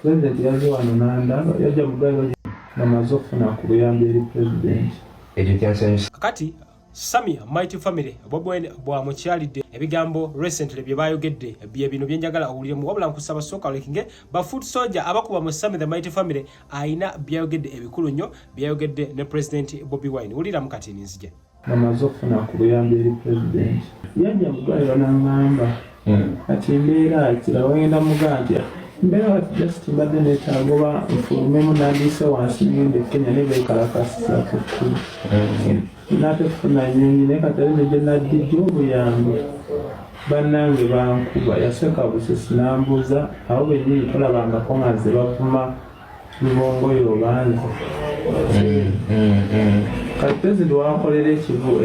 President yaje wano n'andaba yajja mugayo namaze okufuna ku buyambi eri President. Kakati Sami Mighty Family Bobi Wine bwamukyalidde ebigambo recently bye bayogedde bye bino byenjagala owuliremu wabula nkusaba sooka olekinge ba foot soldier abakuba mu Sami the Mighty Family ayina byayogedde ebikulu nnyo byayogedde ne President Bobi Wine wulira mu kati nzije namaze okufuna ku buyambi eri President yajja mugayo n'angamba ati mbeera kirawenda muganja mbeera just mbadde neetaagoba nfulumemu nandise wansi ngende Kenya ne beekalakasisa kukkulu nate kufuna nyonyi naye katali neje naddijja obuyambi bannange bankuba yaseka busisi nambuuza abo bennyini tolabangako nga nze bavuma lubongoyo obanze kati Pulezidenti wakolera ekivu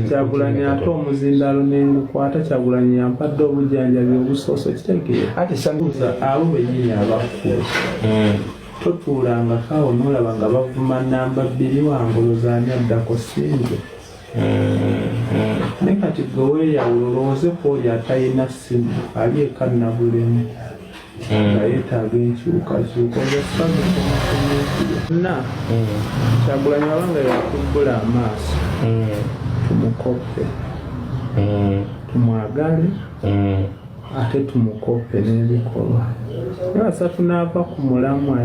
Kyagulanyi ate omuzindalo nengukwata Kyagulanyi yampadde obujjanjabi obusooso kitegeera ati sambuuza abo bennyini abakuba totuulanga kaawo n'olaba nga bavuma namba 2 wangolozaani addako sinze ne kati gwe weeyawula olowooze ku oli atalina ssimu ali eka nabulemu nga yeetaaga enkyukakyuka na Kyagulanyi abanga yakubbula amaaso tumukoppe tumwagale ate tumukoppe n'ebikolwa naasa tunaava ku mulamwa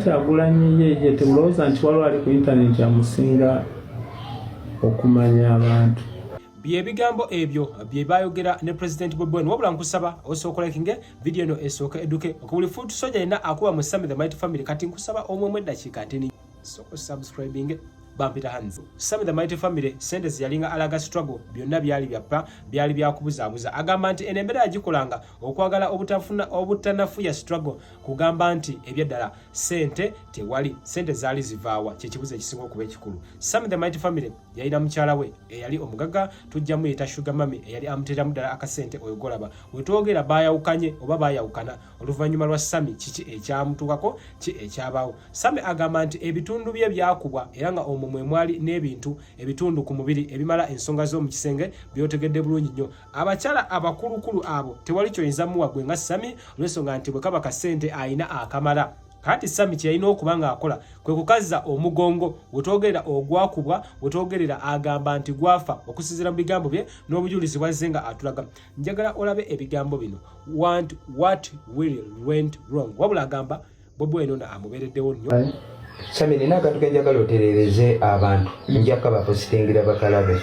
Kyagulanyi ye tebulowooza nti waliwo ali ku intaneti amusinga okumanya abantu bye bigambo ebyo bye bayogera ne President Bobi Wine wabula nkusaba osookolekinge video eno esooka eduke okubuli foot soldier yena akuba mu Sami the Mighty Family kati nkusaba omwe eddakiika 10 so subscribing bampita hands Sami the Mighty Family sente ziyalinga alaga struggle byonna byali byakubuzaabuza agamba nti enembera yagikolanga okwagala obutanafuya struggle kugamba nti ebyaddala sente tewali sente zaali zivaawa kyekibuzo ekisinga okuba ekikulu Sami the Mighty Family yalina mukyala we eyali omugagga tujja muyita Sugar Mami eyali amuteeramu ddala akasente oyo golaba wetwogera baayawukanye oba baayawukana oluvannyuma lwa Sami kiki ekyamutuukako ki ekyabaawo Sami agamba nti ebitundu bye byakubwa era nga mwe mwali n'ebintu ebitundu ku mubiri ebimala ensonga z'omu kisenge byotegedde bulungi nnyo abakyala abakulukulu abo tewali kyoyinza muwa gwe nga Sami olw'ensonga nti bwe kaba kasente ayina akamala kati Sami kyeyina okuba ng'akola kwe kukaza omugongo wetwogerera ogwakubwa wetwogerera agamba nti gwafa okusinziira mu bigambo bye n'obujulizi bwazze nga atulaga njagala olabe ebigambo bino what will went wrong wabula agamba Bobi Wine ono amubeereddewo nnyo Sami nina akantu njagala otereereze abantu njaka bapositingira bakalabe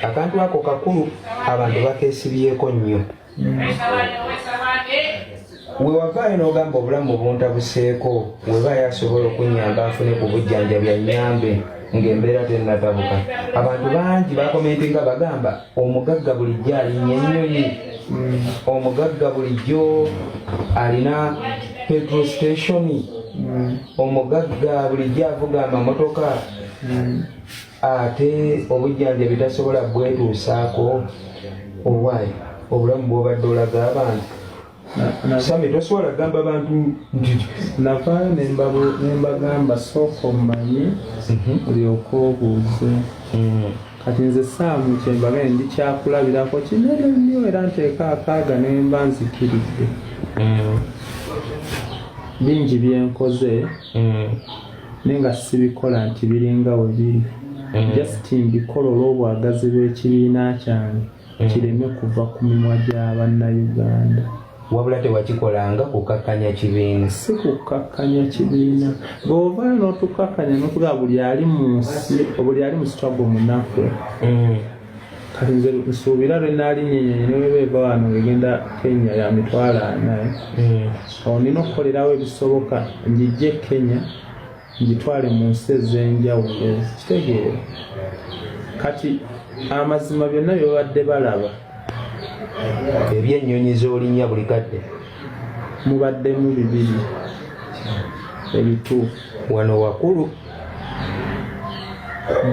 akantu ako kakulu abantu bakeesibyeko nnyo wewavaayo n'ogamba obulamu buntabuseeko weba yasobola okunyamba afune ku bujjanjabi annyambe ng'embeera tennatabuka abantu bangi bakomentinga bagamba omugagga bulijjo alinnya ennyonyi omugagga bulijjo alina petrol station omugagga bulijjo avuga amamotoka ate obujjanjabi tasobola bwetuusaako owaayi obulamu bw'obadde olaga abantu Sami tosobola gamba abantu nti navaayo nembagamba sooka omumanyi olyoke obuuze kati nze Saamu kyembagane ndikyakulabirako kinene nnyo era nteeka akaaga nemba nzikiridde bingi byenkoze naye nga sibikola nti biringa we biri just mbikola olw'obwagazi bw'ekibiina kyange kireme kuva ku mimwa gy'Abannayuganda wabula tewakikolanga kukakkanya kibiina si kukakkanya kibiina bw'ovaayo n'otukakkanya n'okugaa buli ali mu nsi buli ali mu struggle munaku kati nze nsuubira lwe naalinyenyenye ne webeeva wano ngegenda Kenya ya mitwalo 4 awo nina okukolerawo ebisoboka njijje Kenya njitwale mu nsi ez'enjawulo kitegeera kati amazima byonna bye babadde balaba ebyennyonyi z'olinnya buli kadde mubaddemu 2 ebituufu wano wakulu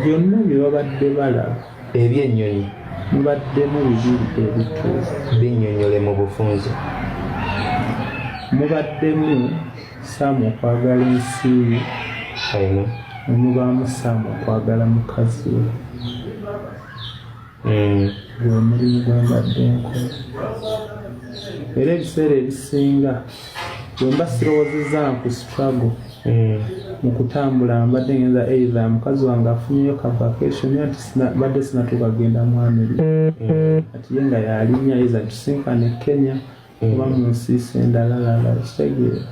byonna bye babadde balaba ebyennyonyi mubaddemu 2 ebituufu binnyonnyole mu bufunze mubaddemu Saamu okwagala ensi ayina mubaamu Saamu okwagala mukazi we gwe mulimu gwe mbadde nkola era ebiseera ebisinga bwemba sirowoozezza ku struggle mu kutambula mbadde ngenza either mukazi wange afunyeyo ka vacation ati badde sinatuuka kugenda mu America ati ye nga yalinnya either tusinkane Kenya oba mu nsiisi endala kitegeera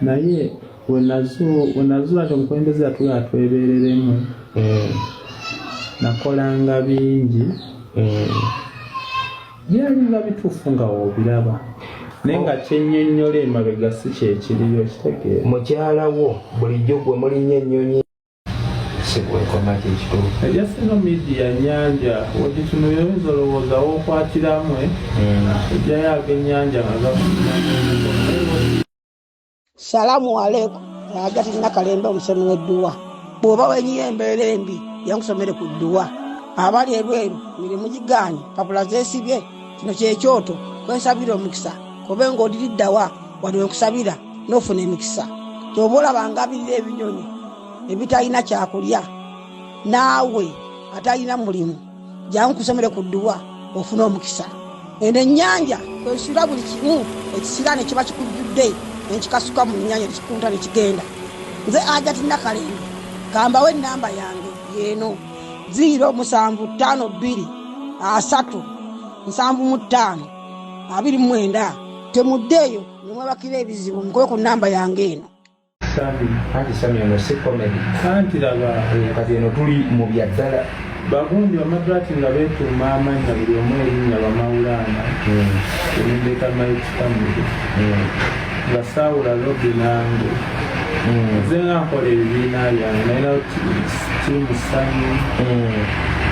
naye wenazuula nti omukulembeze yatula atwebereremu nakolanga bingi byalinga bituufu nga woobiraba naye nga kyennyonnyola emabega si kyekiriyo kitegeera mukyala wo bulijjo gwe mulinnya ennyonyi sikwekoma kyekituufu ejasino media nyanja wegitunuyo oyinza olowooza wookwatiramu ejjayo ag'ennyanja nga gafunaa. Salamu alaikum. Agati nakalembe omusomi w'edduwa. Bw'oba wenyiyo embeera embi yankusomere ku dduwa. Abali ebweru mirimu gigaanye papula zeesibye kino kyekyoto kwensabira omukisa kobe ng'odiriddawa wadde wenkusabira n'ofuna emikisa. Ky'oba olabanga abirira ebinyonyi ebitalina kyakulya naawe atalina mulimu jankusomere ku dduwa ofuna omukisa. Eno ennyanja kwesula buli kimu ekisira ne kiba kikujjudde nekikasuka mu nnyanja nekikunta nekigenda. Nze Agati Nakalembe kambawo ennamba yange yeeno 075237529 temuddeeyo nemwebakira ebizibu mukobe ku nnamba yange eno. Sami ono si comedy Anti laba kati eno tuli mu bya ddala bagundi bamadrati nga beetuuma amanya buli omu erinnya bamawulana ebimbeka Mighty Family nga saawula lobi nange nze nga nkola ebibiina byange nalinawo tiimu Sami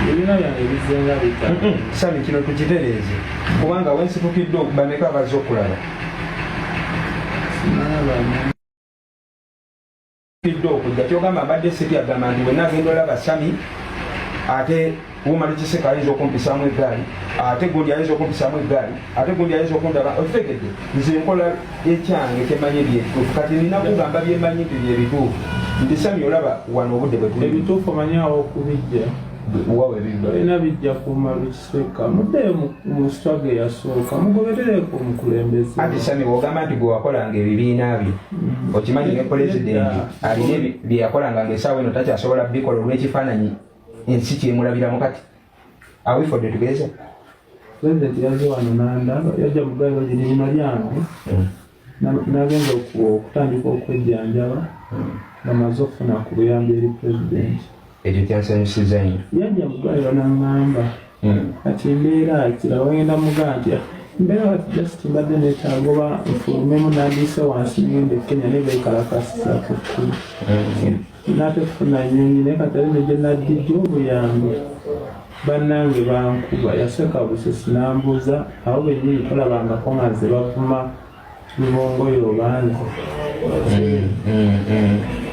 ebibiina byange bizenga bita Sami kino tukitereeze kubanga wensitukidde bameka baze okulaba okujja kyogamba mbadde siri agamba nti wenna agenda olaba Sami ate Womalikiseka ayinza okumpisaamu eggaali ate gundi ayinza okumpisaamu eggaali ate gundi ayinza okundaba otegedde nze nkola ekyange kyemanyi ebyebituufu kati nina kugamba byemanyi nti byebituufu nti Sami olaba wano obudde bwe tuli ebituufu omanyawo okubijja wawe ebibba balina bijja Womalikiseka muddeyo mu struggle eyasooka mugoberereko omukulembeze ati Sami wogamba nti gwe wakolanga ebibiina bye okimanyi ne pulezidenti alina bye yakolanga ng'esaawa eno takyasobola bikola olw'ekifaananyi ensi kyemulabiramu kati awifodde tugeze pulezidenti yazze wano nandaba yajja mugairo gyerima lyange nagenza okutandika okwejjanjaba bamaze okufuna ku buyambi eri pulezidenti ekyo kyansanyusiza nnyo yajja mugairo naŋŋamba kati mbeera kira wagenda mugaa nti mbeera kati just mbadde neetaaga oba nfulumemu nandiise wansi ngende Kenya ne beekalakasizaako kkulu nate kufuna nnyonyi naye katali ne gye naddijja obuyambi bannange bankuba yaseka busesi nambuuza awo bennyini tolabangako nga nze bavuma lubongoyo obanze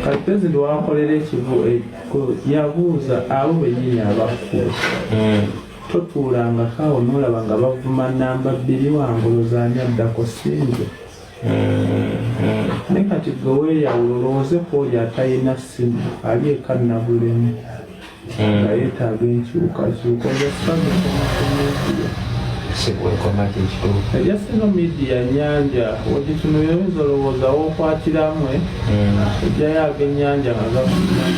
kati pulezidenti wakolera yabuuza abo bennyini abakkulu totuulangako awo noolaba nga bavuma namba 2 wangolozaani addako sinze naye kati gwe weeyawula olowooze ku oli atalina ssimu ali eka nabulemu nga yeetaaga enkyukakyuka ozasamekomakomedia sikwekoma kyekituufu ejasino media nyanja wegitunuyo oyinza olowooza wookwatiramu ejjayo ag'ennyanja nga gafunaa